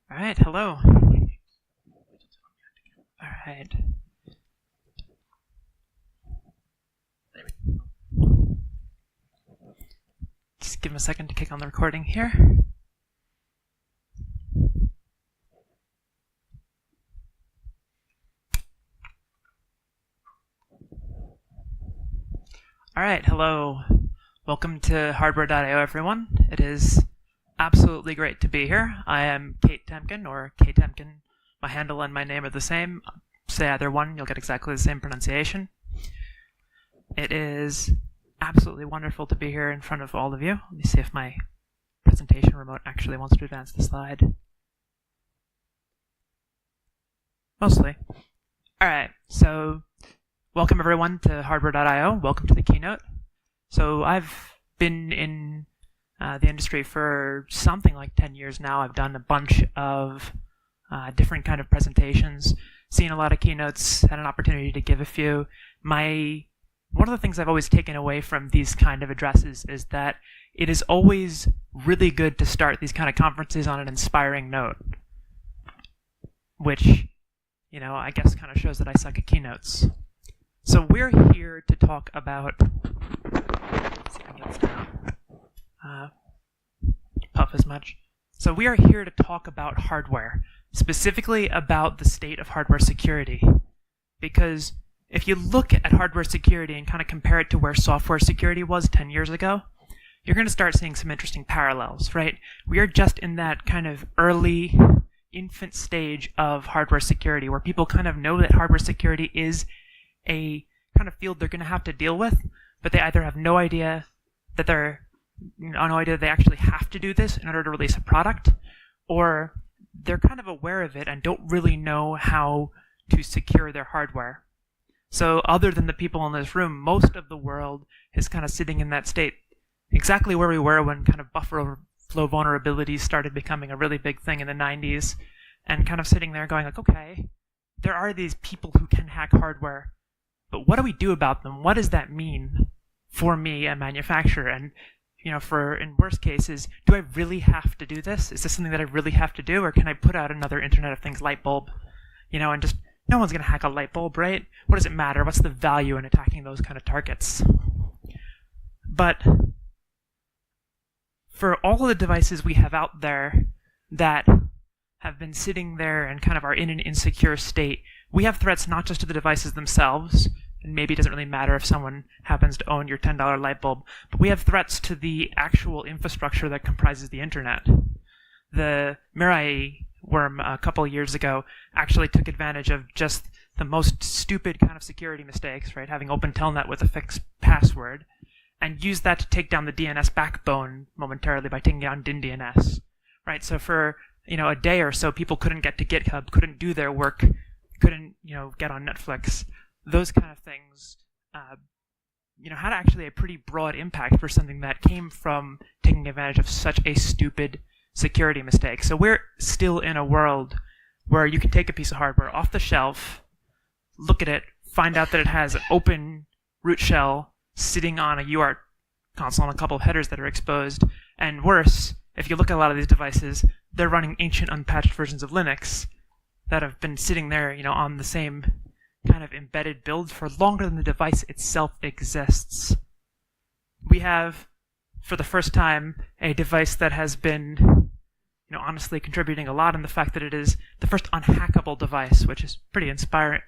All right, hello. All right. Just give him a second to kick on the recording here. All right, hello. Welcome to hardwear.io, everyone. It is absolutely great to be here. I am Kate Temkin, or Kate Temkin. My handle and my name are the same. Say either one, you'll get exactly the same pronunciation. It is absolutely wonderful to be here in front of all of you. Let me see if my presentation remote actually wants to advance the slide. Mostly. All right, so welcome everyone to hardwear.io. Welcome to the keynote. So I've been in the industry for something like 10 years now. I've done a bunch of different kind of presentations, seen a lot of keynotes, had an opportunity to give a few. One of the things I've always taken away from these kind of addresses is that it is always really good to start these kind of conferences on an inspiring note, which, I guess kind of shows that I suck at keynotes. So we're here to talk about, let's see if I can get this down. Puff as much. So we are here to talk about hardware, specifically about the state of hardware security. Because if you look at hardware security and kind of compare it to where software security was 10 years ago, you're going to start seeing some interesting parallels, right? We are just in that kind of early infant stage of hardware security where people kind of know that hardware security is a kind of field they're going to have to deal with, but they either have no idea that they actually have to do this in order to release a product, or they're kind of aware of it and don't really know how to secure their hardware. So other than the people in this room, most of the world is kind of sitting in that state, exactly where we were when kind of buffer overflow vulnerabilities started becoming a really big thing in the 90s, and kind of sitting there going like, okay, there are these people who can hack hardware, but what do we do about them? What does that mean for me, a manufacturer? And in worst cases, do I really have to do this? Is this something that I really have to do, or can I put out another Internet of Things light bulb? And just, no one's going to hack a light bulb, right? What does it matter? What's the value in attacking those kind of targets? But for all of the devices we have out there that have been sitting there and kind of are in an insecure state, we have threats not just to the devices themselves, and maybe it doesn't really matter if someone happens to own your $10 light bulb, but we have threats to the actual infrastructure that comprises the internet. The Mirai worm a couple of years ago actually took advantage of just the most stupid kind of security mistakes, right? Having open telnet with a fixed password, and used that to take down the DNS backbone momentarily by taking down DNS, right? So for a day or so, people couldn't get to GitHub, couldn't do their work, couldn't get on Netflix. Those kind of things, had actually a pretty broad impact for something that came from taking advantage of such a stupid security mistake. So we're still in a world where you can take a piece of hardware off the shelf, look at it, find out that it has an open root shell sitting on a UART console and a couple of headers that are exposed. And worse, if you look at a lot of these devices, they're running ancient unpatched versions of Linux that have been sitting there, on the same kind of embedded build for longer than the device itself exists. We have, for the first time, a device that has been, honestly contributing a lot in the fact that it is the first unhackable device, which is pretty inspiring.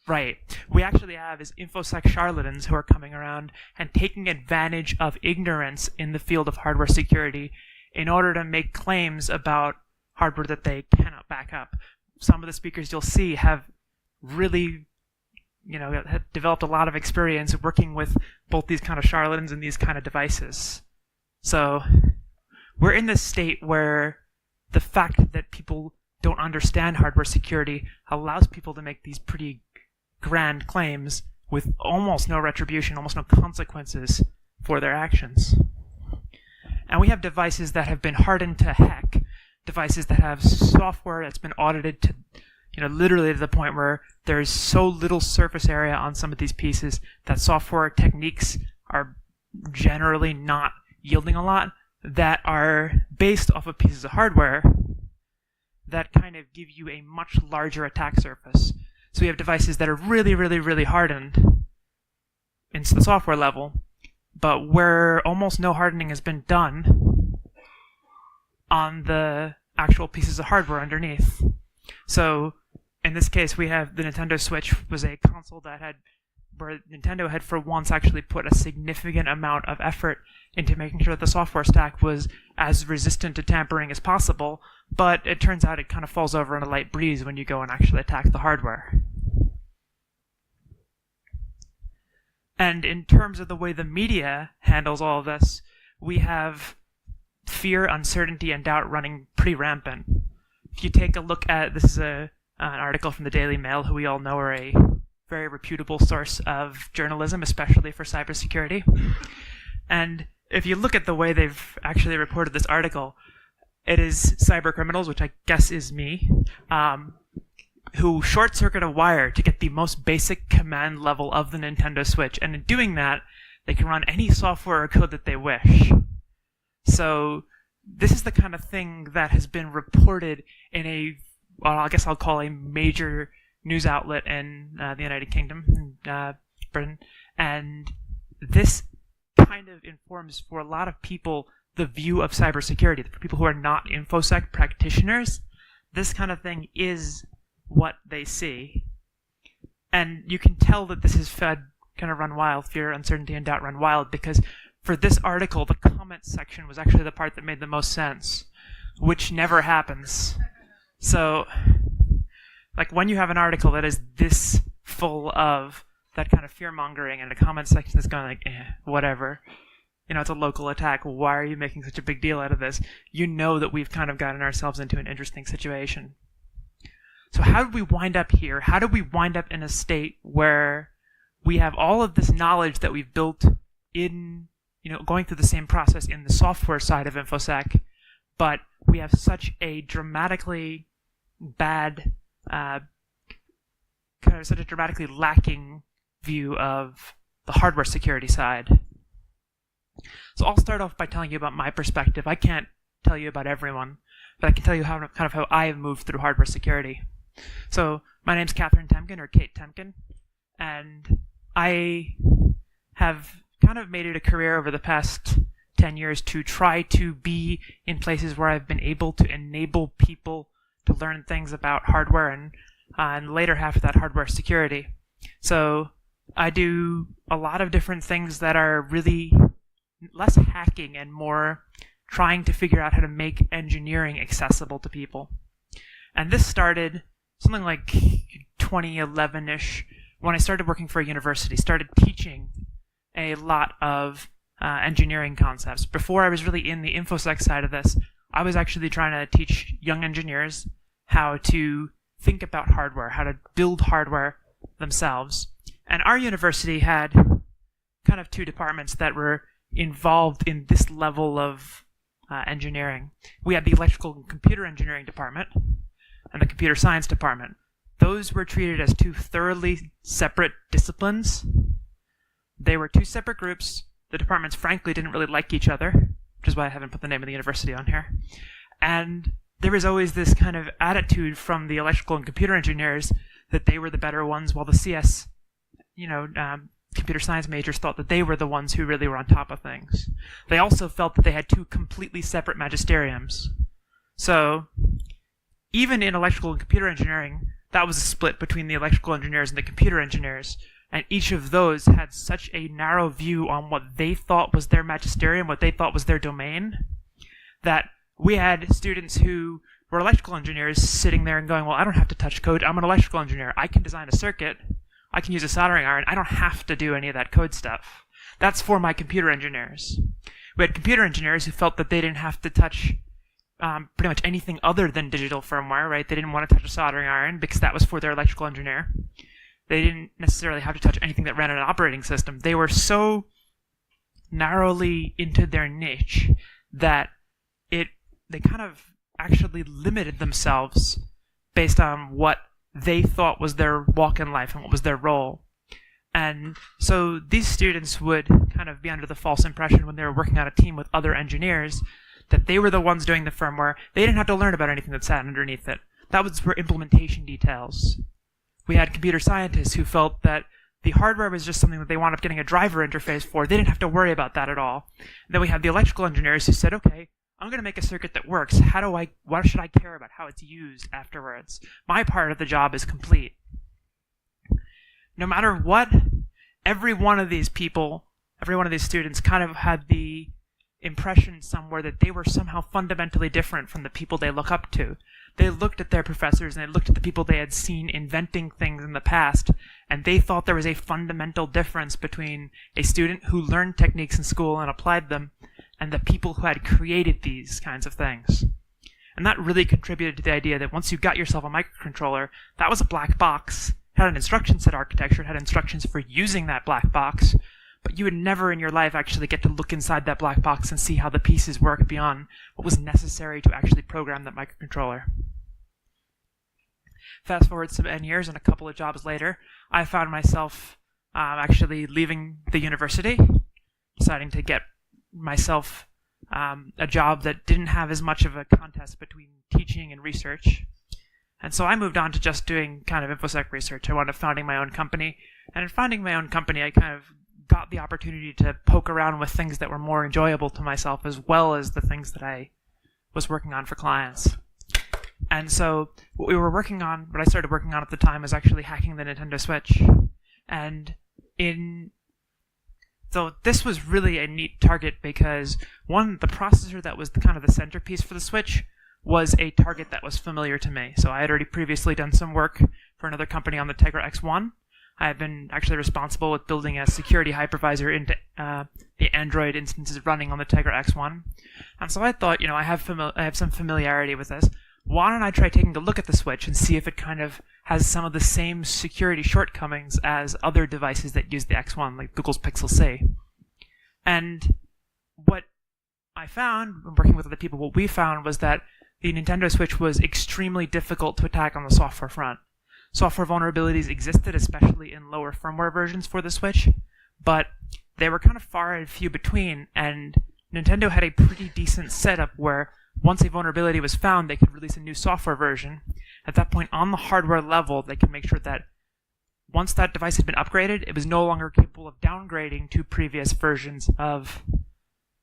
Right. We actually have is InfoSec charlatans who are coming around and taking advantage of ignorance in the field of hardware security in order to make claims about hardware that they cannot back up. Some of the speakers you'll see have really, have developed a lot of experience working with both these kind of charlatans and these kind of devices. So we're in this state where the fact that people don't understand hardware security allows people to make these pretty grand claims with almost no retribution, almost no consequences for their actions. And we have devices that have been hardened to hack, devices that have software that's been audited to, literally to the point where there's so little surface area on some of these pieces that software techniques are generally not yielding a lot, that are based off of pieces of hardware that kind of give you a much larger attack surface. So we have devices that are really, really, really hardened into the software level, but where almost no hardening has been done on the actual pieces of hardware underneath. So in this case, we have the Nintendo Switch was a console where Nintendo had for once actually put a significant amount of effort into making sure that the software stack was as resistant to tampering as possible, but it turns out it kind of falls over in a light breeze when you go and actually attack the hardware. And in terms of the way the media handles all of this, we have fear, uncertainty, and doubt running pretty rampant. If you take a look at, this is an article from the Daily Mail, who we all know are a very reputable source of journalism, especially for cybersecurity. And if you look at the way they've actually reported this article, it is cyber criminals, which I guess is me, who short-circuit a wire to get the most basic command level of the Nintendo Switch. And in doing that, they can run any software or code that they wish. So this is the kind of thing that has been reported in I guess I'll call a major news outlet in the United Kingdom, Britain. And this kind of informs for a lot of people the view of cybersecurity. For people who are not InfoSec practitioners, this kind of thing is what they see. And you can tell that this is fed kind of run wild, fear, uncertainty, and doubt run wild, because for this article, the comments section was actually the part that made the most sense, which never happens. So, like, when you have an article that is this full of that kind of fear-mongering and the comment section is going like, whatever. You know, it's a local attack. Why are you making such a big deal out of this? You know that we've kind of gotten ourselves into an interesting situation. So how did we wind up here? How did we wind up in a state where we have all of this knowledge that we've built in, going through the same process in the software side of InfoSec, but we have such a dramatically bad, such a dramatically lacking view of the hardware security side. So I'll start off by telling you about my perspective. I can't tell you about everyone, but I can tell you how I have moved through hardware security. So my name's Catherine Temkin, or Kate Temkin, and I have kind of made it a career over the past 10 years to try to be in places where I've been able to enable people to learn things about hardware and the later half of that, hardware security. So I do a lot of different things that are really less hacking and more trying to figure out how to make engineering accessible to people. And this started something like 2011-ish when I started working for a university, started teaching a lot of engineering concepts. Before I was really in the InfoSec side of this, I was actually trying to teach young engineers how to think about hardware, how to build hardware themselves. And our university had kind of two departments that were involved in this level of engineering. We had the electrical and computer engineering department and the computer science department. Those were treated as two thoroughly separate disciplines. They were two separate groups. The departments, frankly, didn't really like each other, which is why I haven't put the name of the university on here. And there was always this kind of attitude from the electrical and computer engineers that they were the better ones, while the CS, computer science majors thought that they were the ones who really were on top of things. They also felt that they had two completely separate magisteriums. So even in electrical and computer engineering, that was a split between the electrical engineers and the computer engineers. And each of those had such a narrow view on what they thought was their magisterium, what they thought was their domain, that we had students who were electrical engineers sitting there and going, well, I don't have to touch code. I'm an electrical engineer. I can design a circuit. I can use a soldering iron. I don't have to do any of that code stuff. That's for my computer engineers. We had computer engineers who felt that they didn't have to touch pretty much anything other than digital firmware, right? They didn't want to touch a soldering iron because that was for their electrical engineer. They didn't necessarily have to touch anything that ran an operating system. They were so narrowly into their niche that they kind of actually limited themselves based on what they thought was their walk in life and what was their role. And so these students would kind of be under the false impression when they were working on a team with other engineers that they were the ones doing the firmware. They didn't have to learn about anything that sat underneath it. That was for implementation details. We had computer scientists who felt that the hardware was just something that they wound up getting a driver interface for. They didn't have to worry about that at all. And then we had the electrical engineers who said, okay, I'm going to make a circuit that works. Why should I care about how it's used afterwards? My part of the job is complete. No matter what, every one of these people, every one of these students kind of had the impression somewhere that they were somehow fundamentally different from the people they look up to. They looked at their professors and they looked at the people they had seen inventing things in the past, and they thought there was a fundamental difference between a student who learned techniques in school and applied them and the people who had created these kinds of things. And that really contributed to the idea that once you got yourself a microcontroller, that was a black box. It had an instruction set architecture, it had instructions for using that black box, but you would never in your life actually get to look inside that black box and see how the pieces work beyond what was necessary to actually program that microcontroller. Fast forward some N years, and a couple of jobs later, I found myself actually leaving the university, deciding to get myself a job that didn't have as much of a contest between teaching and research. And so I moved on to just doing kind of InfoSec research. I wound up founding my own company, and in founding my own company, I kind of got the opportunity to poke around with things that were more enjoyable to myself, as well as the things that I was working on for clients. And so what I started working on at the time was actually hacking the Nintendo Switch. And so this was really a neat target because, one, the processor that was kind of the centerpiece for the Switch was a target that was familiar to me. So I had already previously done some work for another company on the Tegra X1. I have been actually responsible with building a security hypervisor into the Android instances running on the Tegra X1. And so I thought, I have some familiarity with this. Why don't I try taking a look at the Switch and see if it kind of has some of the same security shortcomings as other devices that use the X1, like Google's Pixel C. And what I found, working with other people, what we found was that the Nintendo Switch was extremely difficult to attack on the software front. Software vulnerabilities existed, especially in lower firmware versions for the Switch, but they were kind of far and few between, and Nintendo had a pretty decent setup where once a vulnerability was found, they could release a new software version. At that point, on the hardware level, they could make sure that once that device had been upgraded, it was no longer capable of downgrading to previous versions of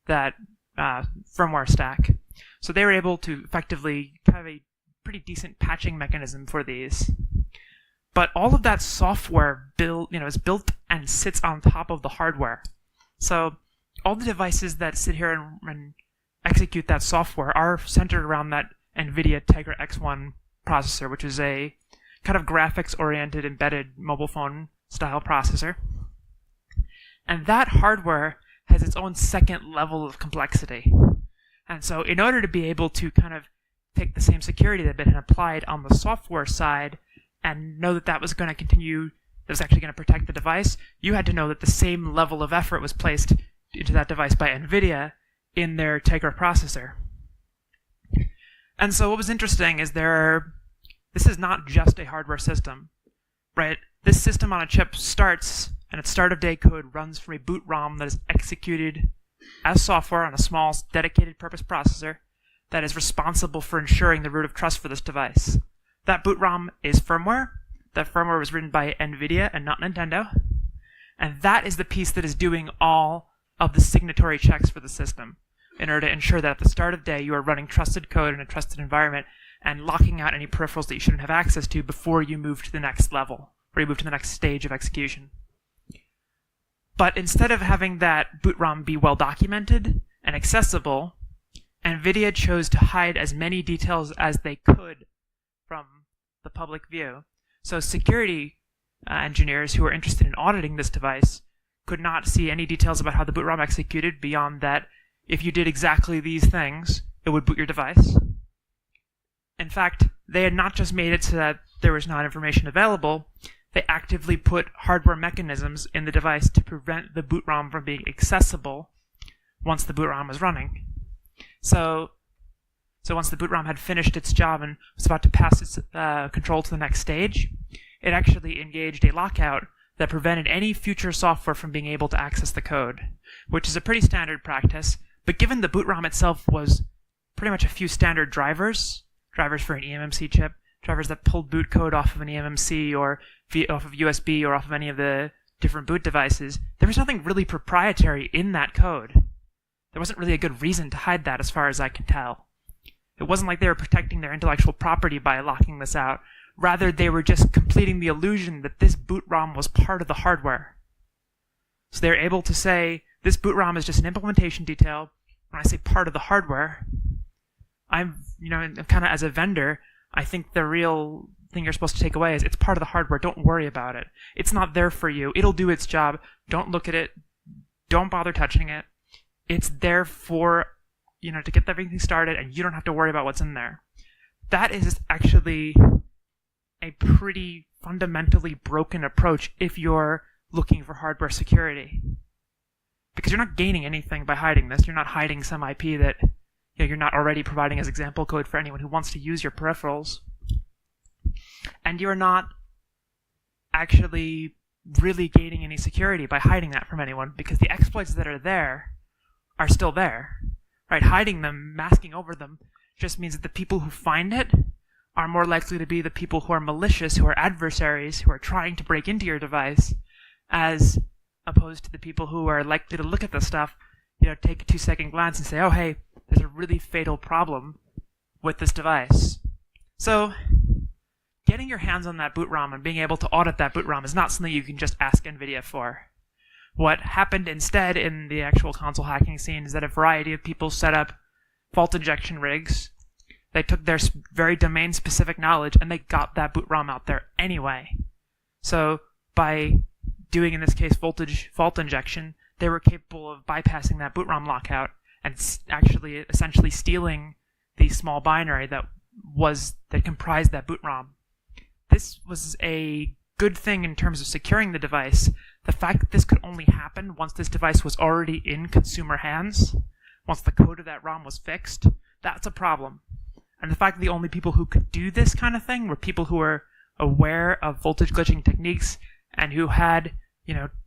that firmware stack. So they were able to effectively have a pretty decent patching mechanism for these. But all of that software is built and sits on top of the hardware. So all the devices that sit here and execute that software are centered around that NVIDIA Tegra X1 processor, which is a kind of graphics-oriented embedded mobile phone style processor. And that hardware has its own second level of complexity. And so in order to be able to kind of take the same security that had been applied on the software side and know that that was going to continue, that was actually going to protect the device, you had to know that the same level of effort was placed into that device by NVIDIA in their Tegra processor. And so what was interesting is this is not just a hardware system, right? This system on a chip starts, and its start of day code runs from a boot ROM that is executed as software on a small dedicated purpose processor that is responsible for ensuring the root of trust for this device. That boot ROM is firmware. That firmware was written by NVIDIA and not Nintendo. And that is the piece that is doing all of the signatory checks for the system in order to ensure that at the start of day you are running trusted code in a trusted environment and locking out any peripherals that you shouldn't have access to before you move to the next level, or you move to the next stage of execution. But instead of having that boot ROM be well documented and accessible, NVIDIA chose to hide as many details as they could from the public view. So security engineers who were interested in auditing this device could not see any details about how the boot ROM executed beyond that if you did exactly these things, it would boot your device. In fact, they had not just made it so that there was not information available, they actively put hardware mechanisms in the device to prevent the boot ROM from being accessible once the boot ROM was running. So once the boot ROM had finished its job and was about to pass its control to the next stage, it actually engaged a lockout that prevented any future software from being able to access the code, which is a pretty standard practice. But given the boot ROM itself was pretty much a few standard drivers for an eMMC chip, drivers that pulled boot code off of an eMMC or off of USB or off of any of the different boot devices. There was nothing really proprietary in that code. There wasn't really a good reason to hide that as far as I can tell. It wasn't like they were protecting their intellectual property by locking this out. Rather, they were just completing the illusion that this boot ROM was part of the hardware. So they're able to say, this boot ROM is just an implementation detail. When I say part of the hardware, I'm kind of as a vendor, I think the real thing you're supposed to take away is it's part of the hardware. Don't worry about it. It's not there for you. It'll do its job. Don't look at it. Don't bother touching it. It's there for, to get everything started, and you don't have to worry about what's in there. That is actually a pretty fundamentally broken approach if you're looking for hardware security. Because you're not gaining anything by hiding this. You're not hiding some IP that you're not already providing as example code for anyone who wants to use your peripherals. And you're not actually really gaining any security by hiding that from anyone, because the exploits that are there are still there. Right? Hiding them, masking over them, just means that the people who find it are more likely to be the people who are malicious, who are adversaries, who are trying to break into your device, as opposed to the people who are likely to look at the stuff, take a 2-second glance and say, oh, hey, there's a really fatal problem with this device. So, getting your hands on that boot ROM and being able to audit that boot ROM is not something you can just ask NVIDIA for. What happened instead in the actual console hacking scene is that a variety of people set up fault injection rigs. They took their very domain-specific knowledge and they got that boot ROM out there anyway. So, by doing, in this case, fault injection, they were capable of bypassing that boot ROM lockout and actually essentially stealing the small binary that comprised that boot ROM. This was a good thing in terms of securing the device. The fact that this could only happen once this device was already in consumer hands, once the code of that ROM was fixed, that's a problem. And the fact that the only people who could do this kind of thing were people who were aware of voltage glitching techniques and who had,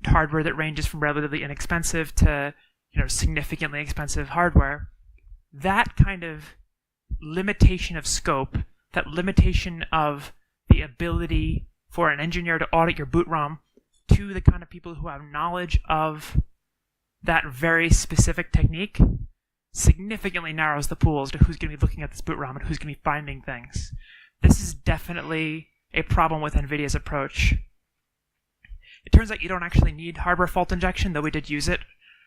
hardware that ranges from relatively inexpensive to, significantly expensive hardware, that kind of limitation of scope, that limitation of the ability for an engineer to audit your boot ROM to the kind of people who have knowledge of that very specific technique significantly narrows the pool as to who's going to be looking at this boot ROM and who's going to be finding things. This is definitely a problem with NVIDIA's approach. It turns out you don't actually need hardware fault injection, though we did use it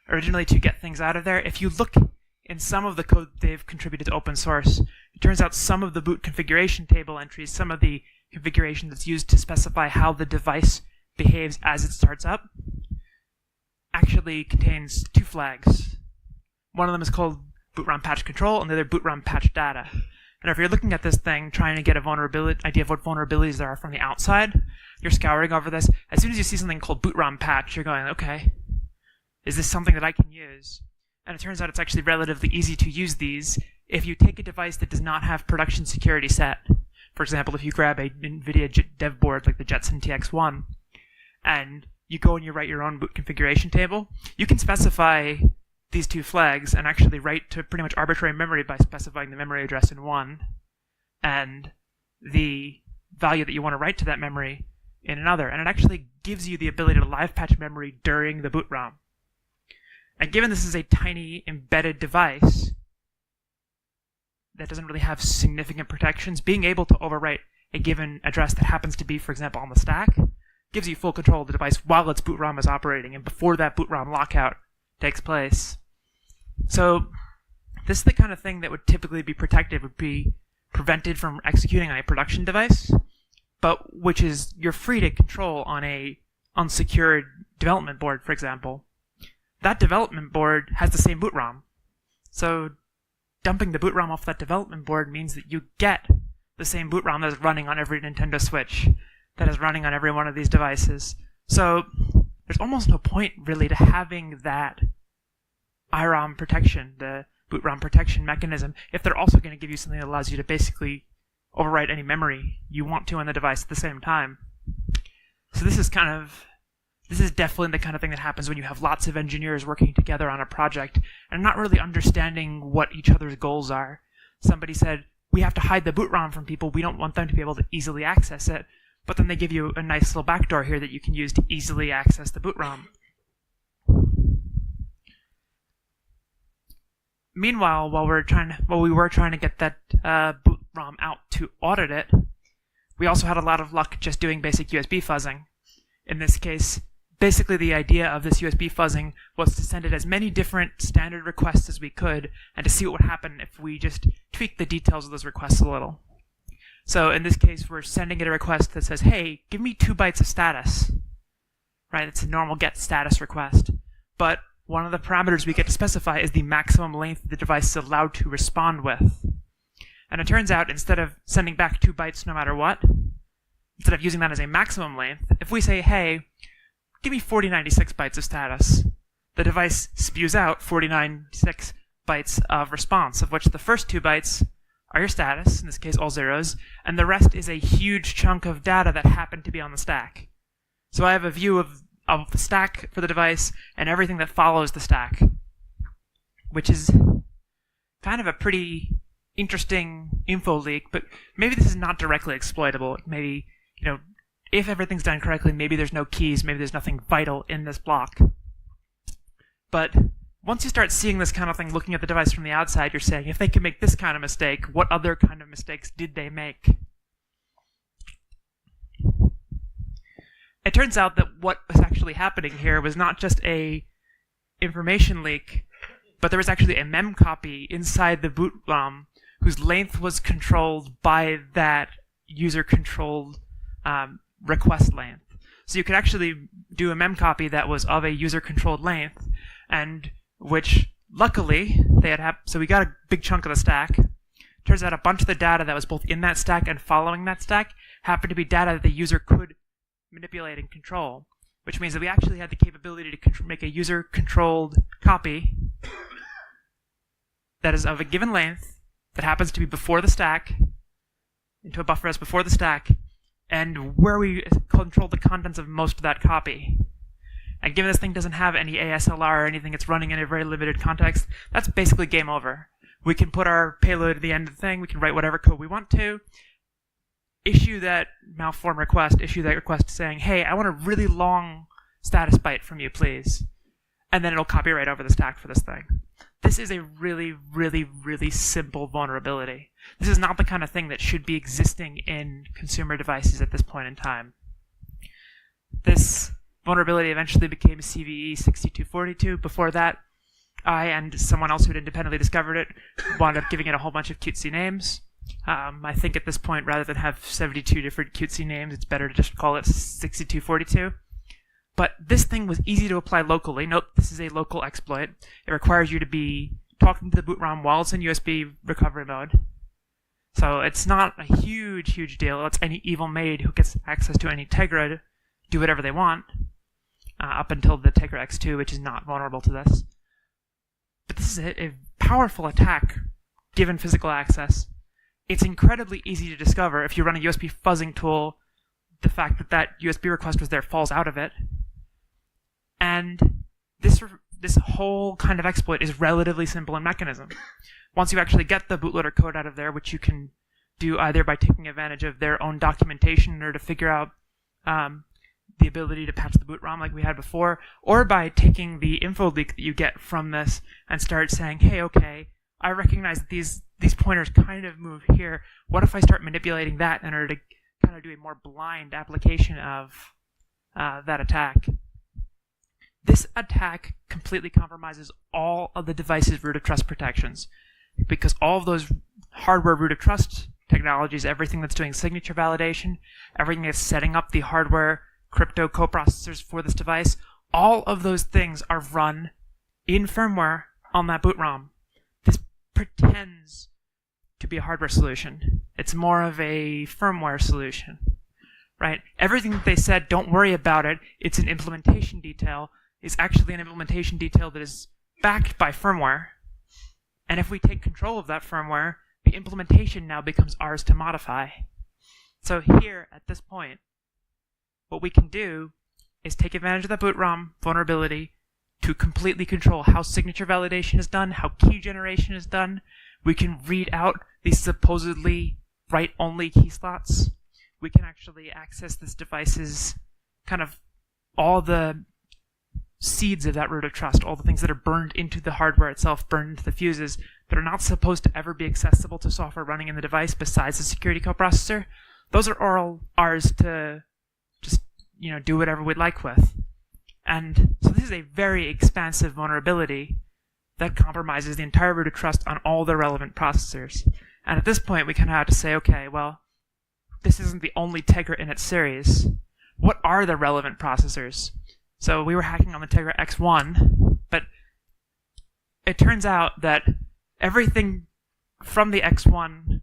originally to get things out of there. If you look in some of the code they've contributed to open source, it turns out some of the boot configuration table entries, some of the configuration that's used to specify how the device behaves as it starts up, actually contains 2 flags. One of them is called boot ROM patch control, and the other boot ROM patch data. And if you're looking at this thing, trying to get a idea of what vulnerabilities there are from the outside, you're scouring over this. As soon as you see something called boot ROM patch, you're going, okay, is this something that I can use? And it turns out it's actually relatively easy to use these if you take a device that does not have production security set. For example, if you grab a NVIDIA dev board like the Jetson TX1, and you go and you write your own boot configuration table, you can specify these 2 flags and actually write to pretty much arbitrary memory by specifying the memory address in one and the value that you want to write to that memory in another. And it actually gives you the ability to live patch memory during the boot ROM. And given this is a tiny embedded device that doesn't really have significant protections, being able to overwrite a given address that happens to be, for example, on the stack, gives you full control of the device while its boot ROM is operating and before that boot ROM lockout takes place. So this is the kind of thing that would typically be protected, would be prevented from executing on a production device, but which is you're free to control on a unsecured development board, for example. That development board has the same boot ROM. So dumping the boot ROM off that development board means that you get the same boot ROM that is running on every Nintendo Switch, that is running on every one of these devices. So there's almost no point really to having that IROM protection, the boot ROM protection mechanism, if they're also going to give you something that allows you to basically overwrite any memory you want to on the device at the same time. So this is definitely the kind of thing that happens when you have lots of engineers working together on a project and not really understanding what each other's goals are. somebody said, we have to hide the boot ROM from people. We don't want them to be able to easily access it. But then they give you a nice little backdoor here that you can use to easily access the boot ROM. Meanwhile, while we were trying to get that boot ROM out to audit it, we also had a lot of luck just doing basic USB fuzzing. In this case, basically the idea of this USB fuzzing was to send it as many different standard requests as we could and to see what would happen if we just tweaked the details of those requests a little. So in this case, we're sending it a request that says, hey, give me 2 bytes of status. Right? It's a normal get status request. But one of the parameters we get to specify is the maximum length the device is allowed to respond with. And it turns out, instead of sending back 2 bytes no matter what, instead of using that as a maximum length, if we say, hey, give me 4096 bytes of status, the device spews out 4096 bytes of response, of which the first 2 bytes are your status, in this case all zeros, and the rest is a huge chunk of data that happened to be on the stack. So I have a view of the stack for the device and everything that follows the stack, which is kind of a pretty interesting info leak, but maybe this is not directly exploitable. Maybe, if everything's done correctly, maybe there's no keys, maybe there's nothing vital in this block. But once you start seeing this kind of thing, looking at the device from the outside, you're saying, if they can make this kind of mistake, what other kind of mistakes did they make? It turns out that what was actually happening here was not just a information leak, but there was actually a mem copy inside the boot ROM whose length was controlled by that user-controlled request length. So you could actually do a mem copy that was of a user-controlled length, and which, luckily, so we got a big chunk of the stack. Turns out a bunch of the data that was both in that stack and following that stack happened to be data that the user could manipulate and control, which means that we actually had the capability to make a user-controlled copy that is of a given length that happens to be before the stack, into a buffer that's before the stack, and where we control the contents of most of that copy. And given this thing doesn't have any ASLR or anything, it's running in a very limited context, that's basically game over. We can put our payload at the end of the thing, we can write whatever code we want to, issue that malform request, issue that request saying, hey, I want a really long status byte from you, please. And then it'll copy right over the stack for this thing. This is a really, really, really simple vulnerability. This is not the kind of thing that should be existing in consumer devices at this point in time. This vulnerability eventually became CVE 6242. Before that, I and someone else who had independently discovered it wound up giving it a whole bunch of cutesy names. I think at this point, rather than have 72 different cutesy names, it's better to just call it 6242. But this thing was easy to apply locally. Note, this is a local exploit. It requires you to be talking to the boot ROM while it's in USB recovery mode. So it's not a huge, huge deal. It lets any evil maid who gets access to any Tegra do whatever they want, up until the Tegra X2, which is not vulnerable to this. But this is a powerful attack, given physical access. It's incredibly easy to discover. If you run a USB fuzzing tool, the fact that that USB request was there falls out of it. And this whole kind of exploit is relatively simple in mechanism. Once you actually get the bootloader code out of there, which you can do either by taking advantage of their own documentation or to figure out the ability to patch the boot ROM like we had before, or by taking the info leak that you get from this and start saying, hey, okay, I recognize that these pointers kind of move here. What if I start manipulating that in order to kind of do a more blind application of that attack? This attack completely compromises all of the device's root of trust protections, because all of those hardware root of trust technologies, everything that's doing signature validation, everything that's setting up the hardware crypto coprocessors for this device, all of those things are run in firmware on that boot ROM. This pretends to be a hardware solution. It's more of a firmware solution, right? Everything that they said, don't worry about it, it's an implementation detail, is actually an implementation detail that is backed by firmware. And if we take control of that firmware, the implementation now becomes ours to modify. So here, at this point, what we can do is take advantage of the boot ROM vulnerability to completely control how signature validation is done, how key generation is done. We can read out these supposedly write-only key slots. We can actually access this device's kind of all the seeds of that root of trust, all the things that are burned into the hardware itself, burned into the fuses, that are not supposed to ever be accessible to software running in the device besides the security coprocessor. Those are all ours to just, do whatever we'd like with. And so this is a very expansive vulnerability that compromises the entire root of trust on all the relevant processors. And at this point, we kind of have to say, okay, well, this isn't the only Tegra in its series. What are the relevant processors? So we were hacking on the Tegra X1, but it turns out that everything from the X1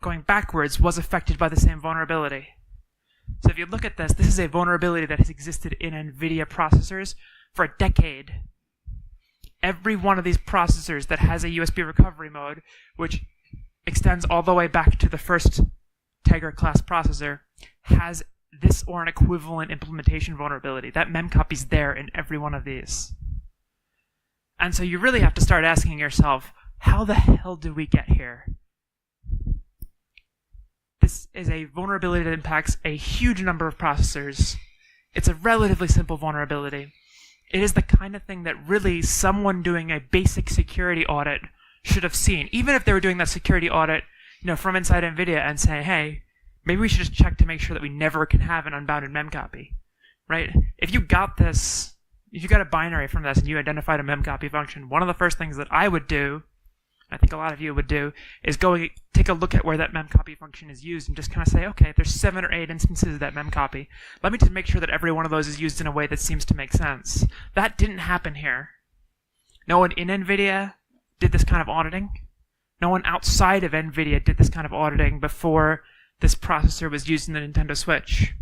going backwards was affected by the same vulnerability. So if you look at this is a vulnerability that has existed in NVIDIA processors for a decade. Every one of these processors that has a USB recovery mode, which extends all the way back to the first Tegra class processor, has this or an equivalent implementation vulnerability. That memcopy's there in every one of these. And so you really have to start asking yourself, how the hell did we get here? This is a vulnerability that impacts a huge number of processors. It's a relatively simple vulnerability. It is the kind of thing that really someone doing a basic security audit should have seen. Even if they were doing that security audit, from inside NVIDIA and saying, hey, maybe we should just check to make sure that we never can have an unbounded memcopy, right? If you got a binary from this and you identified a memcopy function, one of the first things that I would do, I think a lot of you would do, is go take a look at where that memcopy function is used and just kind of say, okay, there's 7 or 8 instances of that memcopy. Let me just make sure that every one of those is used in a way that seems to make sense. That didn't happen here. No one in NVIDIA did this kind of auditing. No one outside of NVIDIA did this kind of auditing before this processor was used in the Nintendo Switch.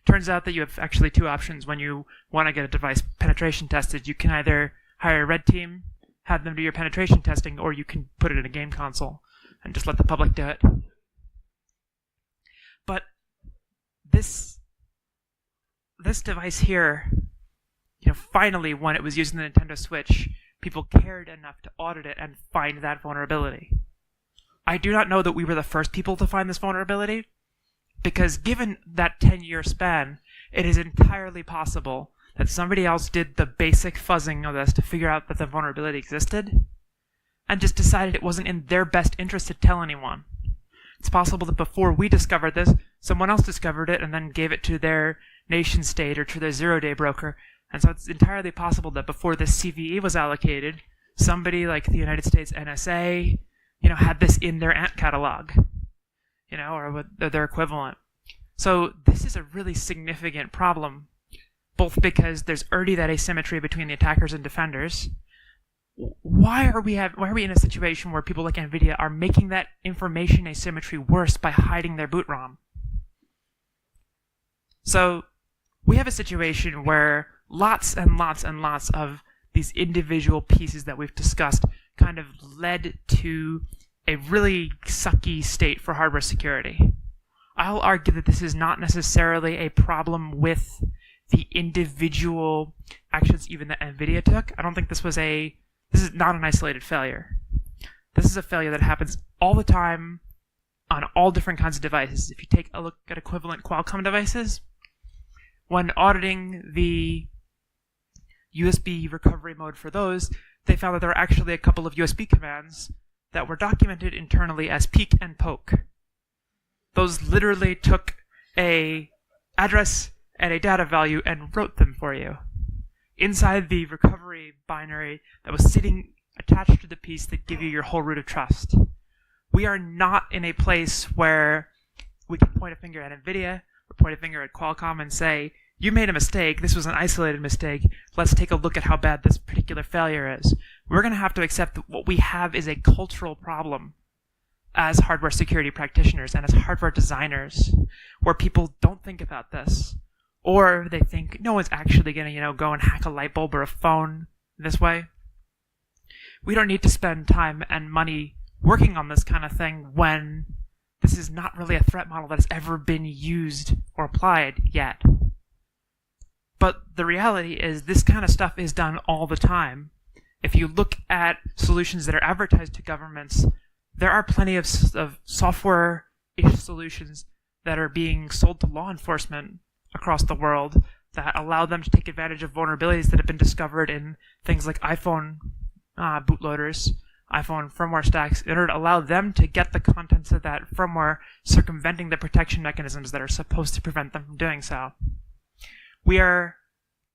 Turns out that you have actually 2 options when you want to get a device penetration tested. You can either hire a red team, have them do your penetration testing, or you can put it in a game console and just let the public do it. But this device here, finally when it was used in the Nintendo Switch, people cared enough to audit it and find that vulnerability. I do not know that we were the first people to find this vulnerability, because given that 10-year span, it is entirely possible that somebody else did the basic fuzzing of this to figure out that the vulnerability existed, and just decided it wasn't in their best interest to tell anyone. It's possible that before we discovered this, someone else discovered it and then gave it to their nation state or to their zero-day broker. And so it's entirely possible that before this CVE was allocated, somebody like the United States NSA, had this in their ant catalog, or their equivalent. So this is a really significant problem, both because there's already that asymmetry between the attackers and defenders. Why are we in a situation where people like NVIDIA are making that information asymmetry worse by hiding their boot ROM? So we have a situation where lots and lots and lots of these individual pieces that we've discussed kind of led to a really sucky state for hardware security. I'll argue that this is not necessarily a problem with the individual actions even that NVIDIA took. I don't think this is not an isolated failure. This is a failure that happens all the time on all different kinds of devices. If you take a look at equivalent Qualcomm devices, when auditing the USB recovery mode for those, they found that there were actually a couple of USB commands that were documented internally as peek and poke. Those literally took a address and a data value and wrote them for you inside the recovery binary that was sitting attached to the piece that give you your whole root of trust. We are not in a place where we can point a finger at NVIDIA or point a finger at Qualcomm and say, you made a mistake, this was an isolated mistake, let's take a look at how bad this particular failure is. We're going to have to accept that what we have is a cultural problem as hardware security practitioners and as hardware designers, where people don't think about this. Or they think no one's actually going to, go and hack a light bulb or a phone this way. We don't need to spend time and money working on this kind of thing when this is not really a threat model that has ever been used or applied yet. But the reality is this kind of stuff is done all the time. If you look at solutions that are advertised to governments there are plenty of software-ish solutions that are being sold to law enforcement across the world that allow them to take advantage of vulnerabilities that have been discovered in things like iPhone bootloaders, iPhone firmware stacks, in order to allow them to get the contents of that firmware, circumventing the protection mechanisms that are supposed to prevent them from doing so. We are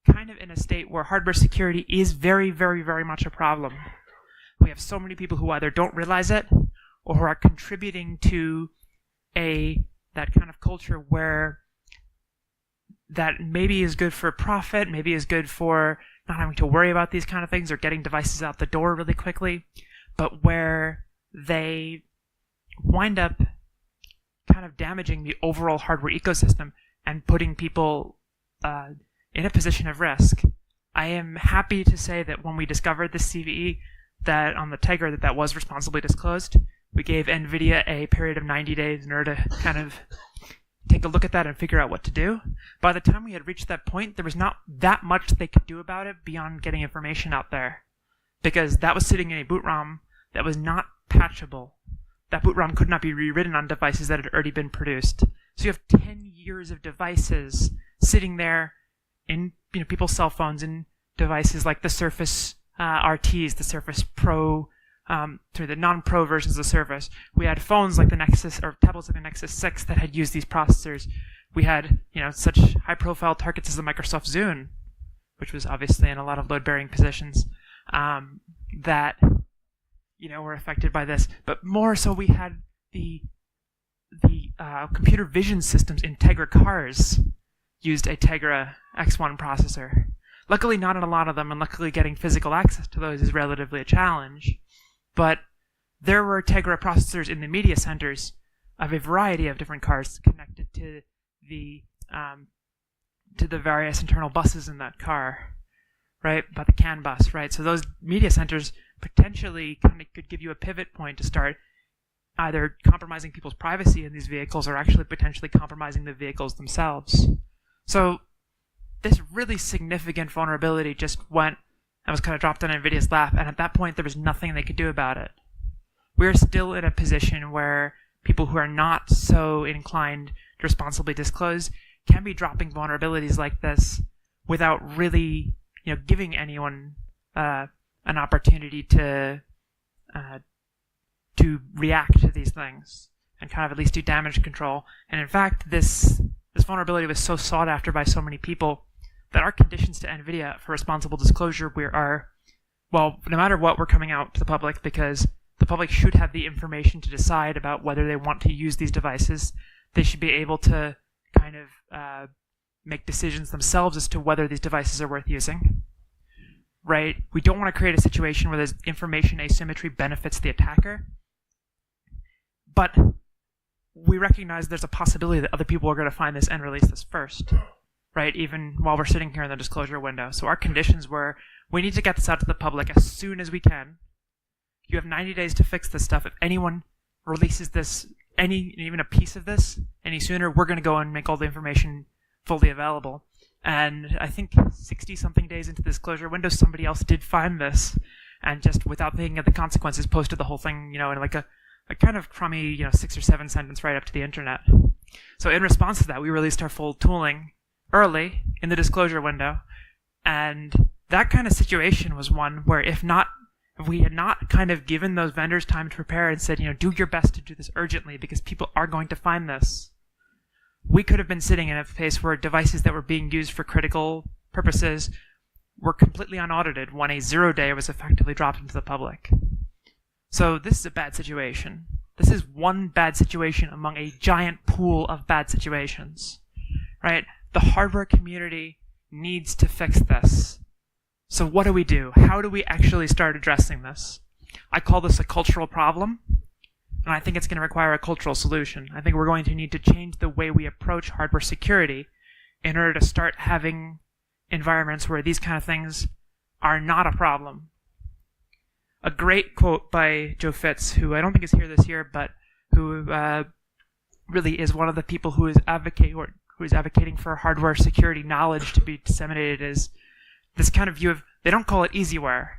kind of in a state where hardware security is very, very, very much a problem. We have so many people who either don't realize it or who are contributing to that kind of culture where that maybe is good for profit, maybe is good for not having to worry about these kind of things or getting devices out the door really quickly, but where they wind up kind of damaging the overall hardware ecosystem and putting people in a position of risk. I am happy to say that when we discovered this CVE that on the Tegra that was responsibly disclosed, we gave NVIDIA a period of 90 days in order to kind of take a look at that and figure out what to do. By the time we had reached that point, there was not that much they could do about it beyond getting information out there, because that was sitting in a boot ROM that was not patchable. That boot ROM could not be rewritten on devices that had already been produced. So you have 10 years of devices sitting there in people's cell phones and devices like the Surface RTs, the Surface Pro, the non-Pro versions of the Surface. We had phones like the Nexus, or tablets like the Nexus 6 that had used these processors. We had, such high-profile targets as the Microsoft Zune, which was obviously in a lot of load-bearing positions, that, were affected by this. But more so, we had the computer vision systems in Tegra cars used a Tegra X1 processor. Luckily, not in a lot of them, and luckily getting physical access to those is relatively a challenge. But there were Tegra processors in the media centers of a variety of different cars connected to the various internal buses in that car, right? By the CAN bus, right? So those media centers potentially kind of could give you a pivot point to start either compromising people's privacy in these vehicles or actually potentially compromising the vehicles themselves. So this really significant vulnerability just went and was kind of dropped on NVIDIA's lap, and at that point there was nothing they could do about it. We're still in a position where people who are not so inclined to responsibly disclose can be dropping vulnerabilities like this without really, giving anyone an opportunity to react to these things and kind of at least do damage control. And in fact, this vulnerability was so sought after by so many people that our conditions to NVIDIA for responsible disclosure no matter what, we're coming out to the public, because the public should have the information to decide about whether they want to use these devices. They should be able to kind of make decisions themselves as to whether these devices are worth using, right? We don't want to create a situation where there's information asymmetry benefits the attacker, but we recognize there's a possibility that other people are going to find this and release this first, right? Even while we're sitting here in the disclosure window. So our conditions were, we need to get this out to the public as soon as we can. You have 90 days to fix this stuff. If anyone releases this, even a piece of this, any sooner, we're going to go and make all the information fully available. And I think 60-something days into this disclosure window, somebody else did find this, and just without thinking of the consequences, posted the whole thing, in like a kind of crummy, 6 or 7 sentence right up to the internet. So in response to that, we released our full tooling early in the disclosure window, and that kind of situation was one where if we had not kind of given those vendors time to prepare and said, do your best to do this urgently because people are going to find this, we could have been sitting in a place where devices that were being used for critical purposes were completely unaudited when a 0-day was effectively dropped into the public. So this is a bad situation. This is one bad situation among a giant pool of bad situations, right? The hardware community needs to fix this. So what do we do? How do we actually start addressing this? I call this a cultural problem, and I think it's going to require a cultural solution. I think we're going to need to change the way we approach hardware security in order to start having environments where these kind of things are not a problem. A great quote by Joe Fitz, who I don't think is here this year, but who really is one of the people who is advocating for hardware security knowledge to be disseminated, is this kind of view of, they don't call it easyware,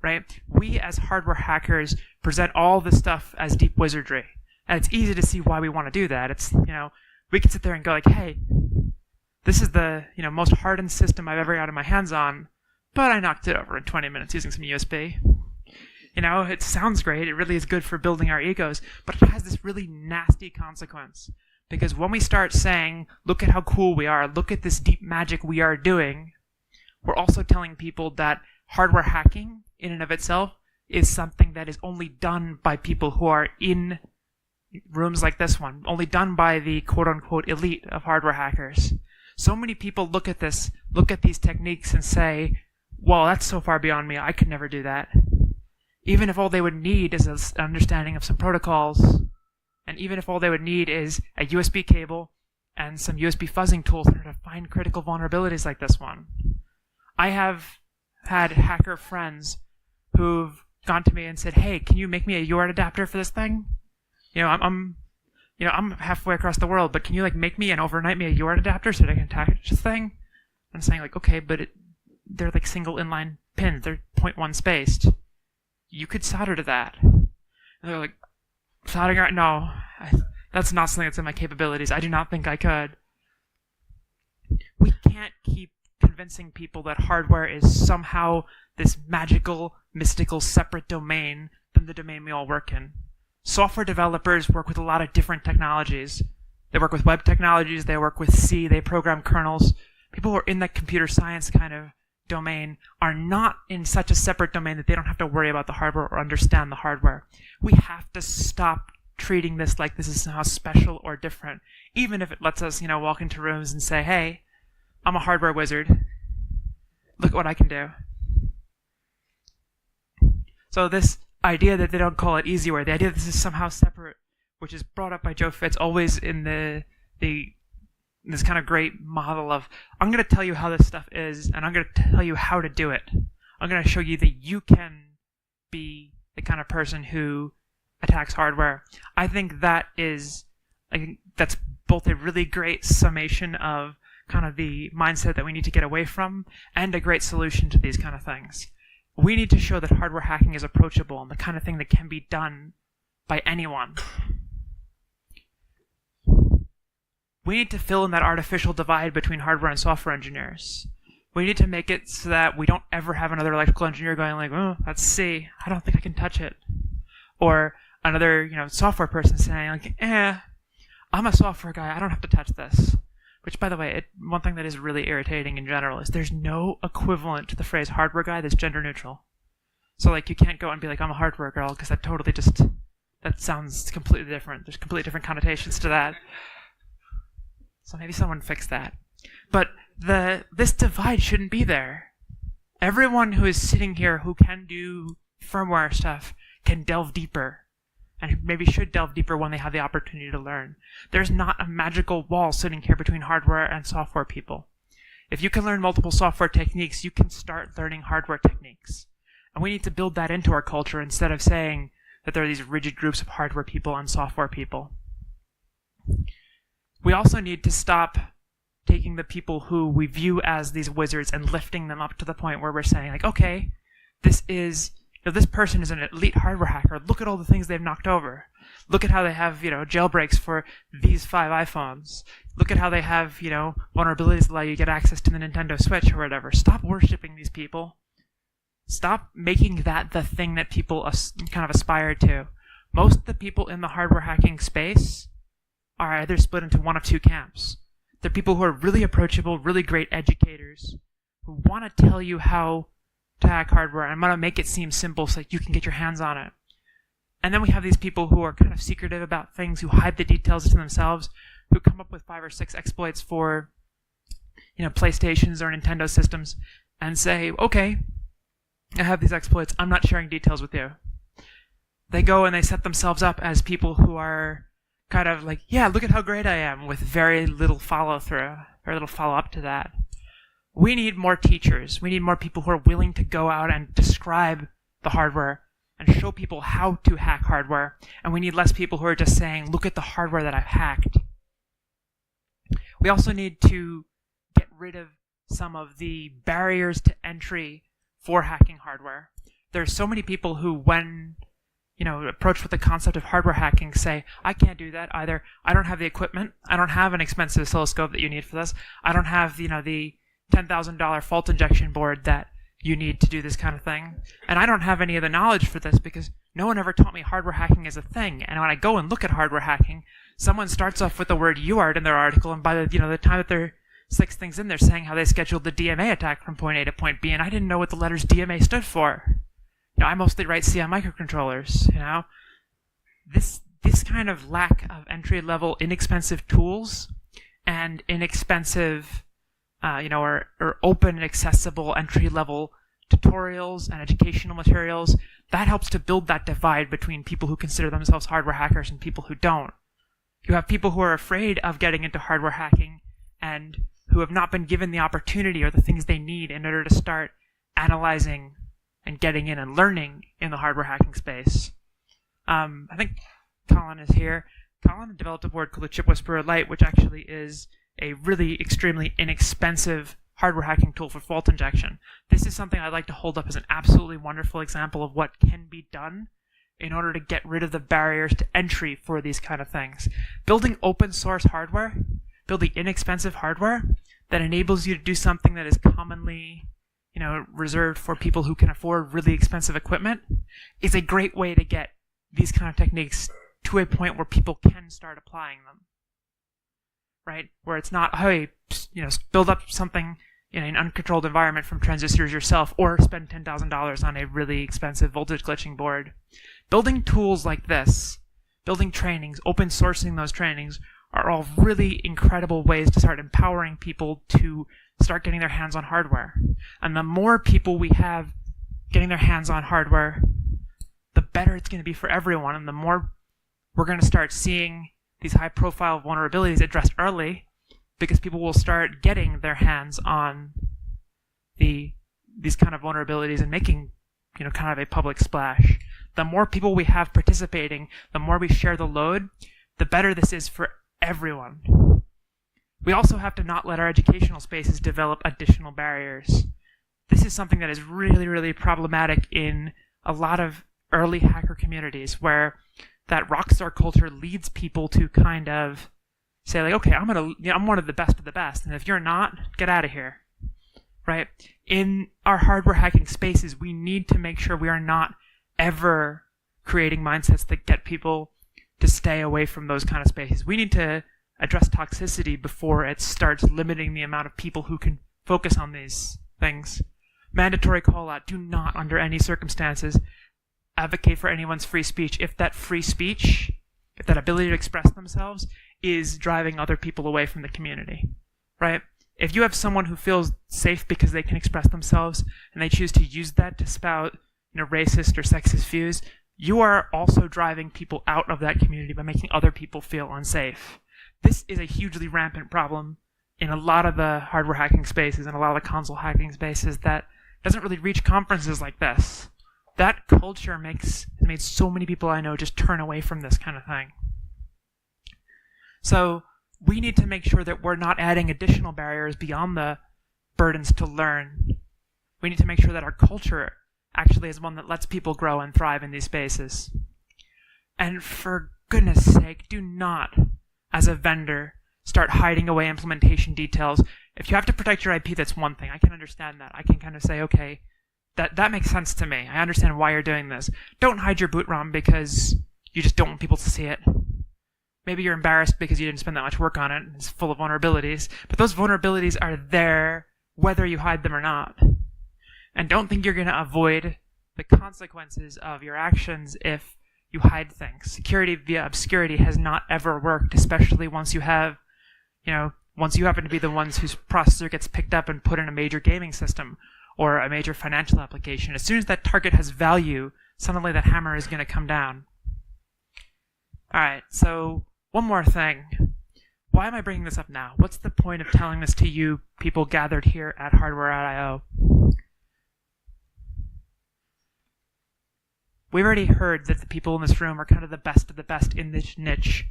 right? We as hardware hackers present all this stuff as deep wizardry. And it's easy to see why we want to do that. It's, we can sit there and go like, hey, this is the, most hardened system I've ever gotten my hands on, but I knocked it over in 20 minutes using some USB. It sounds great. It really is good for building our egos, but it has this really nasty consequence. Because when we start saying, look at how cool we are, look at this deep magic we are doing, we're also telling people that hardware hacking in and of itself is something that is only done by people who are in rooms like this one, only done by the quote-unquote elite of hardware hackers. So many people look at these techniques and say, well, that's so far beyond me, I could never do that. Even if all they would need is an understanding of some protocols, and even if all they would need is a USB cable and some USB fuzzing tools in order to find critical vulnerabilities like this one. I have had hacker friends who've gone to me and said, hey, can you make me a UART adapter for this thing? I'm halfway across the world, but can you make me and overnight me a UART adapter so that I can attach this thing? I'm saying okay, but they're single inline pins. They're 0.1 spaced. You could solder to that. And they're like, soldering? No, that's not something that's in my capabilities. I do not think I could. We can't keep convincing people that hardware is somehow this magical, mystical, separate domain than the domain we all work in. Software developers work with a lot of different technologies. They work with web technologies, they work with C, they program kernels. People who are in that computer science kind of domain are not in such a separate domain that they don't have to worry about the hardware or understand the hardware. We have to stop treating this like this is somehow special or different, even if it lets us, walk into rooms and say, hey, I'm a hardware wizard. Look at what I can do. So this idea that they don't call it easyware, the idea that this is somehow separate, which is brought up by Joe Fitz always in this kind of great model of, I'm going to tell you how this stuff is, and I'm going to tell you how to do it. I'm going to show you that you can be the kind of person who attacks hardware. I think that's both a really great summation of kind of the mindset that we need to get away from, and a great solution to these kind of things. We need to show that hardware hacking is approachable and the kind of thing that can be done by anyone. We need to fill in that artificial divide between hardware and software engineers. We need to make it so that we don't ever have another electrical engineer going oh, that's C, I don't think I can touch it. Or another, software person saying I'm a software guy, I don't have to touch this. Which, by the way, one thing that is really irritating in general is there's no equivalent to the phrase hardware guy that's gender neutral. So, you can't go and be I'm a hardware girl, because that sounds completely different. There's completely different connotations to that. So maybe someone fix that. But this divide shouldn't be there. Everyone who is sitting here who can do firmware stuff can delve deeper. And maybe should delve deeper when they have the opportunity to learn. There's not a magical wall sitting here between hardware and software people. If you can learn multiple software techniques, you can start learning hardware techniques. And we need to build that into our culture instead of saying that there are these rigid groups of hardware people and software people. We also need to stop taking the people who we view as these wizards and lifting them up to the point where we're saying, okay, this person is an elite hardware hacker. Look at all the things they've knocked over. Look at how they have, jailbreaks for these 5 iPhones. Look at how they have, vulnerabilities that allow you to get access to the Nintendo Switch or whatever. Stop worshiping these people. Stop making that the thing that people kind of aspire to. Most of the people in the hardware hacking space are either split into one of two camps. They're people who are really approachable, really great educators, who want to tell you how to hack hardware and want to make it seem simple so that you can get your hands on it. And then we have these people who are kind of secretive about things, who hide the details to themselves, who come up with 5 or 6 exploits for, PlayStations or Nintendo systems, and say, okay, I have these exploits, I'm not sharing details with you. They go and they set themselves up as people who are kind of look at how great I am, with very little follow-through, very little follow-up to that. We need more teachers. We need more people who are willing to go out and describe the hardware and show people how to hack hardware. And we need less people who are just saying, look at the hardware that I've hacked. We also need to get rid of some of the barriers to entry for hacking hardware. there's so many people who, when approached with the concept of hardware hacking, say, I can't do that. Either I don't have the equipment, I don't have an expensive oscilloscope that you need for this, I don't have the $10,000 fault injection board that you need to do this kind of thing, and I don't have any of the knowledge for this because no one ever taught me hardware hacking is a thing. And when I go and look at hardware hacking, someone starts off with the word UART in their article, and by the time that they're 6 things in, they're saying how they scheduled the DMA attack from point A to point B, and I didn't know what the letters DMA stood for. I mostly write C on microcontrollers. This kind of lack of entry-level, inexpensive tools and inexpensive, or open and accessible entry-level tutorials and educational materials, that helps to build that divide between people who consider themselves hardware hackers and people who don't. You have people who are afraid of getting into hardware hacking and who have not been given the opportunity or the things they need in order to start analyzing and getting in and learning in the hardware hacking space. I think Colin is here. Colin developed a board called the ShipWhisperer Lite, which actually is a really extremely inexpensive hardware hacking tool for fault injection. This is something I'd like to hold up as an absolutely wonderful example of what can be done in order to get rid of the barriers to entry for these kind of things. Building open source hardware, building inexpensive hardware that enables you to do something that is commonly reserved for people who can afford really expensive equipment, is a great way to get these kind of techniques to a point where people can start applying them. Right? Where it's not, hey, build up something in an uncontrolled environment from transistors yourself, or spend $10,000 on a really expensive voltage glitching board. Building tools like this, building trainings, open sourcing those trainings, are all really incredible ways to start empowering people to start getting their hands on hardware. And the more people we have getting their hands on hardware, the better it's going to be for everyone, and the more we're going to start seeing these high-profile vulnerabilities addressed early, because people will start getting their hands on these kind of vulnerabilities and making kind of a public splash. The more people we have participating, the more we share the load, the better this is for everyone. We also have to not let our educational spaces develop additional barriers. This is something that is really, really problematic in a lot of early hacker communities, where that rockstar culture leads people to kind of say, like, okay, I'm one of the best, and if you're not, get out of here. Right? In our hardware hacking spaces, we need to make sure we are not ever creating mindsets that get people to stay away from those kind of spaces. We need to address toxicity before it starts limiting the amount of people who can focus on these things. Mandatory call out. Do not, under any circumstances, advocate for anyone's free speech if that free speech, if that ability to express themselves, is driving other people away from the community. Right? If you have someone who feels safe because they can express themselves and they choose to use that to spout racist or sexist views, you are also driving people out of that community by making other people feel unsafe. This is a hugely rampant problem in a lot of the hardware hacking spaces and a lot of the console hacking spaces that doesn't really reach conferences like this. That culture has made so many people I know just turn away from this kind of thing. So we need to make sure that we're not adding additional barriers beyond the burdens to learn. We need to make sure that our culture actually is one that lets people grow and thrive in these spaces. And for goodness sake, do not, as a vendor, start hiding away implementation details. If you have to protect your IP, that's one thing. I can understand that. I can kind of say, okay, that makes sense to me. I understand why you're doing this. Don't hide your boot ROM because you just don't want people to see it. Maybe you're embarrassed because you didn't spend that much work on it. It's full of vulnerabilities. But those vulnerabilities are there whether you hide them or not. And don't think you're going to avoid the consequences of your actions if you hide things. Security via obscurity has not ever worked, especially once you have, once you happen to be the ones whose processor gets picked up and put in a major gaming system or a major financial application. As soon as that target has value, suddenly that hammer is going to come down. All right, so one more thing. Why am I bringing this up now? What's the point of telling this to you people gathered here at hardwear.io? We've already heard that the people in this room are kind of the best in this niche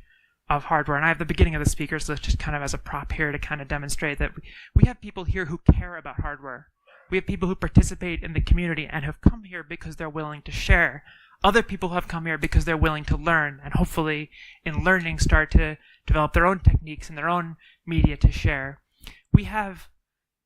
of hardware. And I have the beginning of the speakers list just kind of as a prop here to kind of demonstrate that we have people here who care about hardware. We have people who participate in the community and have come here because they're willing to share. Other people have come here because they're willing to learn, and hopefully in learning start to develop their own techniques and their own media to share. We have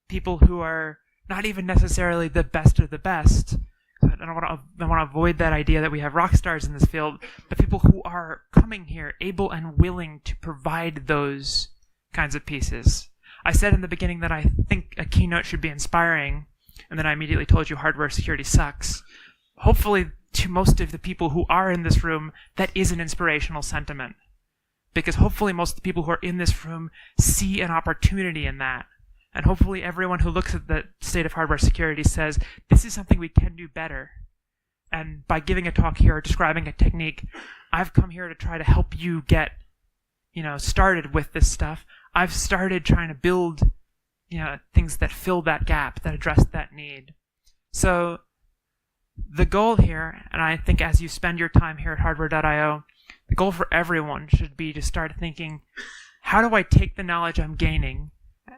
people who are not even necessarily the best of the best. I want to avoid that idea that we have rock stars in this field, but people who are coming here able and willing to provide those kinds of pieces. I said in the beginning that I think a keynote should be inspiring, and then I immediately told you hardware security sucks. Hopefully, to most of the people who are in this room, that is an inspirational sentiment. Because hopefully most of the people who are in this room see an opportunity in that. And hopefully everyone who looks at the state of hardware security says, this is something we can do better. And by giving a talk here or describing a technique, I've come here to try to help you get, started with this stuff. I've started trying to build, things that fill that gap, that address that need. So the goal here, and I think as you spend your time here at hardwear.io, the goal for everyone should be to start thinking, how do I take the knowledge I'm gaining,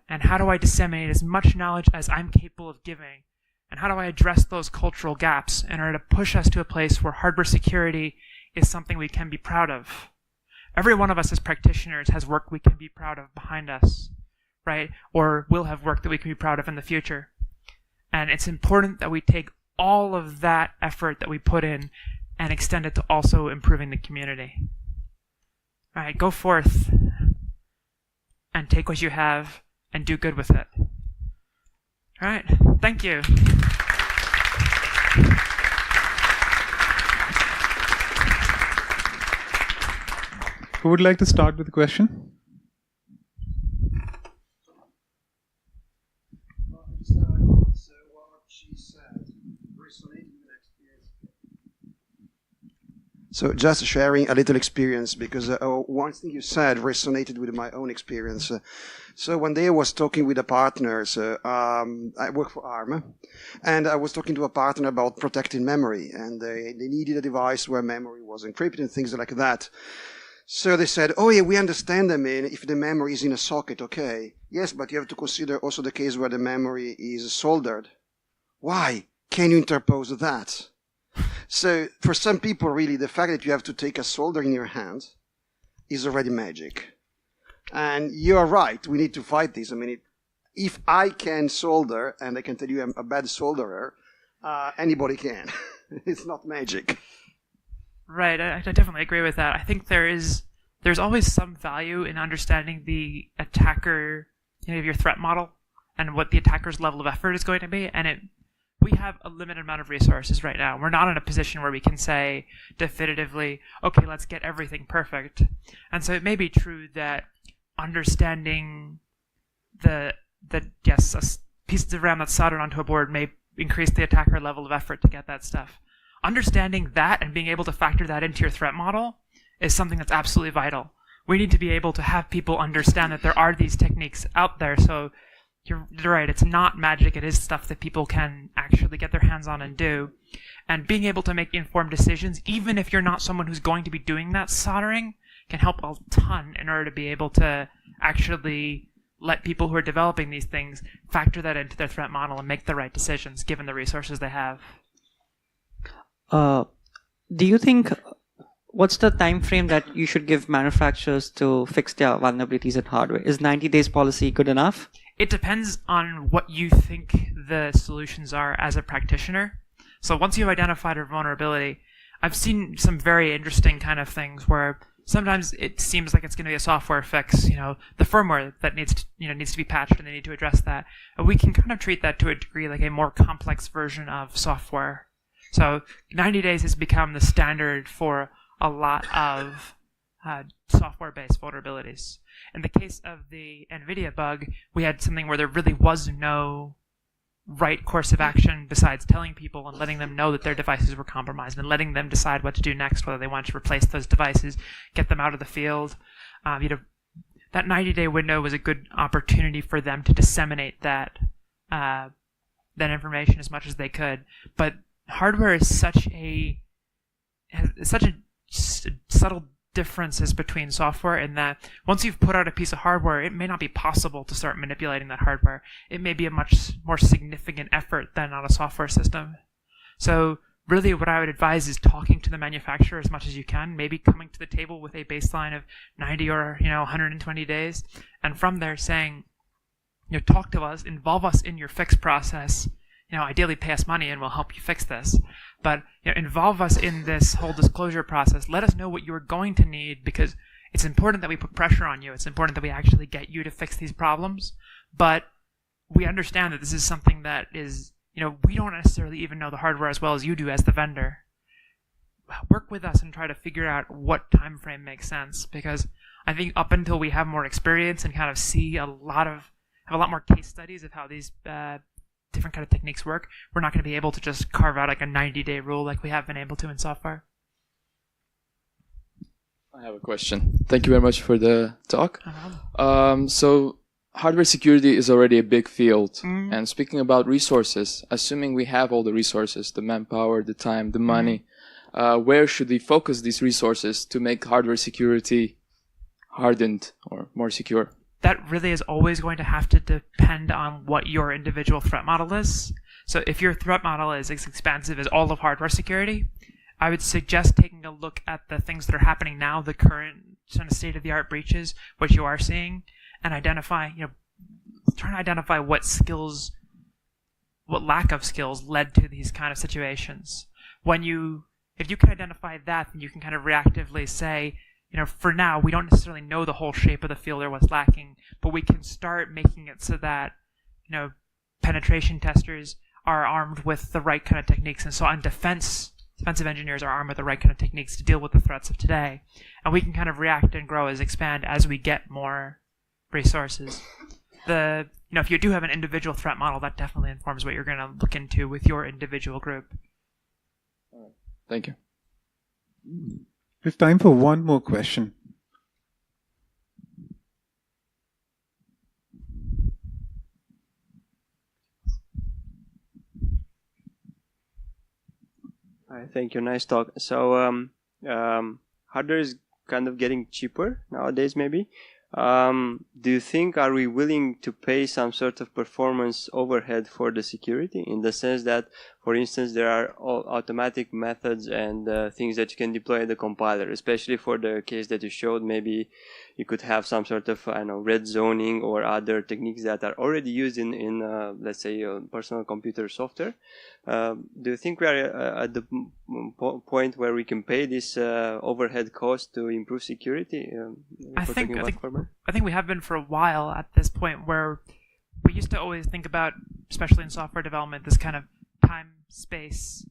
and how do I disseminate as much knowledge as I'm capable of giving, and how do I address those cultural gaps in order to push us to a place where hardware security is something we can be proud of. Every one of us as practitioners has work we can be proud of behind us, right? Or will have work that we can be proud of in the future. And it's important that we take all of that effort that we put in and extend it to also improving the community. All right, go forth and take what you have and do good with it. All right, thank you. Who would like to start with a question? So just sharing a little experience, because one thing you said resonated with my own experience. So one day I was talking with a partner. I work for ARM, and I was talking to a partner about protecting memory, and they needed a device where memory was encrypted and things like that. So they said, oh yeah, we understand them if the memory is in a socket, okay. Yes, but you have to consider also the case where the memory is soldered. Why? Can you interpose that? So for some people, really, the fact that you have to take a solder in your hand is already magic. And you're right, we need to fight this. I mean, if I can solder, and I can tell you I'm a bad solderer, anybody can. It's not magic. Right, I definitely agree with that. I think there's always some value in understanding the attacker, your threat model, and what the attacker's level of effort is going to be. And we have a limited amount of resources right now. We're not in a position where we can say definitively, okay, let's get everything perfect. And so it may be true that understanding pieces of RAM that's soldered onto a board may increase the attacker level of effort to get that stuff. Understanding that and being able to factor that into your threat model is something that's absolutely vital. We need to be able to have people understand that there are these techniques out there. So you're right, it's not magic, it is stuff that people can actually get their hands on and do. And being able to make informed decisions, even if you're not someone who's going to be doing that soldering, can help a ton in order to be able to actually let people who are developing these things factor that into their threat model and make the right decisions given the resources they have. Do you think, what's the time frame that you should give manufacturers to fix their vulnerabilities in hardware? Is 90 days policy good enough? It depends on what you think the solutions are as a practitioner. So once you've identified a vulnerability, I've seen some very interesting kind of things where sometimes it seems like it's going to be a software fix, the firmware that needs to be patched and they need to address that. And we can kind of treat that to a degree like a more complex version of software. So 90 days has become the standard for a lot of software-based vulnerabilities. In the case of the NVIDIA bug, we had something where there really was no right course of action besides telling people and letting them know that their devices were compromised and letting them decide what to do next, whether they want to replace those devices, get them out of the field. That 90-day window was a good opportunity for them to disseminate that information as much as they could. But hardware is such a subtle differences between software in that once you've put out a piece of hardware, it may not be possible to start manipulating that hardware. It may be a much more significant effort than on a software system. So really what I would advise is talking to the manufacturer as much as you can, maybe coming to the table with a baseline of 90 or 120 days, and from there saying, talk to us, involve us in your fix process, ideally pay us money and we'll help you fix this. But involve us in this whole disclosure process. Let us know what you're going to need, because it's important that we put pressure on you. It's important that we actually get you to fix these problems. But we understand that this is something that is, we don't necessarily even know the hardware as well as you do as the vendor. Work with us and try to figure out what time frame makes sense, because I think up until we have more experience and kind of see have a lot more case studies of how these different kind of techniques work, we're not going to be able to just carve out like a 90-day rule like we have been able to in software. I have a question. Thank you very much for the talk. So hardware security is already a big field. And speaking about resources, assuming we have all the resources, the manpower, the time, the money, where should we focus these resources to make hardware security hardened or more secure? That really is always going to have to depend on what your individual threat model is. So if your threat model is as expansive as all of hardware security, I would suggest taking a look at the things that are happening now, the current kind of state-of-the-art breaches, what you are seeing, and identify, trying to identify what lack of skills led to these kind of situations. If you can identify that, then you can kind of reactively say, for now, we don't necessarily know the whole shape of the field or what's lacking, but we can start making it so that, penetration testers are armed with the right kind of techniques, and so on defensive engineers are armed with the right kind of techniques to deal with the threats of today. And we can kind of react and grow expand as we get more resources. If you do have an individual threat model, that definitely informs what you're going to look into with your individual group. All right. Thank you. We have time for one more question. Hi, thank you. Nice talk. So, hardware is kind of getting cheaper nowadays, maybe. Do you think, are we willing to pay some sort of performance overhead for the security, in the sense that, for instance, there are all automatic methods and things that you can deploy in the compiler, especially for the case that you showed? Maybe you could have some sort of, red zoning or other techniques that are already used in let's say, personal computer software. Do you think we are at the point where we can pay this overhead cost to improve security? I think we have been for a while at this point, where we used to always think about, especially in software development, this kind of time-space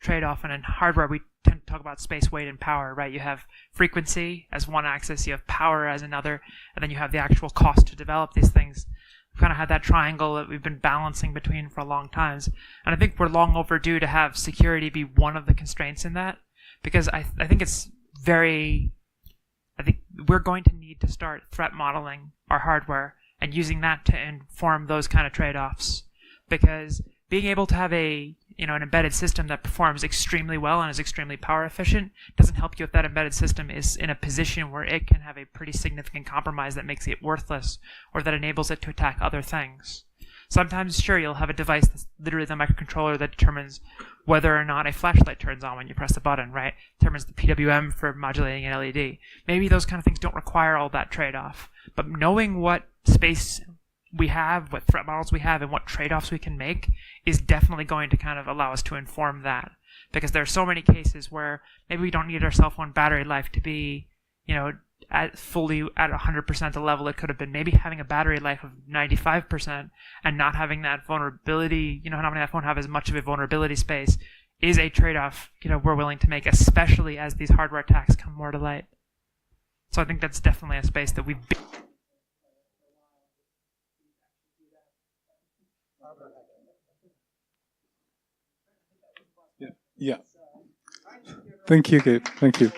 trade-off, and in hardware we tend to talk about space, weight, and power, right? You have frequency as one axis, you have power as another, and then you have the actual cost to develop these things. We've kind of had that triangle that we've been balancing between for a long time, and I think we're long overdue to have security be one of the constraints in that, because I think we're going to need to start threat modeling our hardware and using that to inform those kind of trade-offs, because being able to have an embedded system that performs extremely well and is extremely power efficient doesn't help you if that embedded system is in a position where it can have a pretty significant compromise that makes it worthless, or that enables it to attack other things. Sometimes, sure, you'll have a device that's literally the microcontroller that determines whether or not a flashlight turns on when you press the button, right? Determines the PWM for modulating an LED. Maybe those kind of things don't require all that trade-off. But knowing what space we have, what threat models we have, and what trade-offs we can make is definitely going to kind of allow us to inform that. Because there are so many cases where maybe we don't need our cell phone battery life to be, at 100% the level it could have been. Maybe having a battery life of 95% and not having that vulnerability, not having that phone have as much of a vulnerability space is a trade-off, we're willing to make, especially as these hardware attacks come more to light. So I think that's definitely a space that we've been. Yeah. Thank you, Gabe. Thank you.